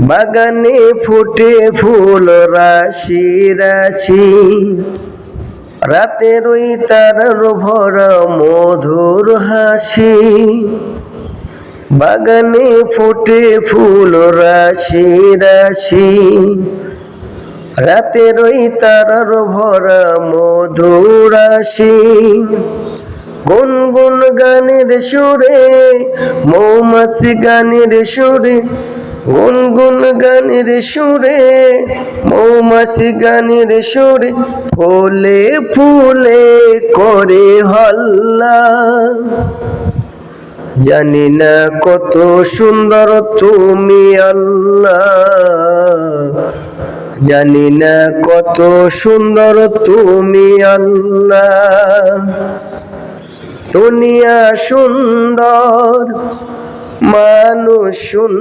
বাগানে ফুটে ফুল রাশি রাশি, রাতের ওই তারার ভরা মধুর হাসি। বাগানে ফুটে ফুল রাশি রাশি, রাতের ওই তারার ভরা মধুর হাসি। গুনগুন গানের সুরে, মৌমাছি গানের সুরে, গুনগুন গানের সুরে, মৌমাছি গানের সুরে, ফুলে ফুলে করে হল্লা। জানি না কত সুন্দর তুমি আল্লাহ, জানি না কত সুন্দর তুমি আল্লাহ। দুনিয়া সুন্দর, মানুষ সুন্দর।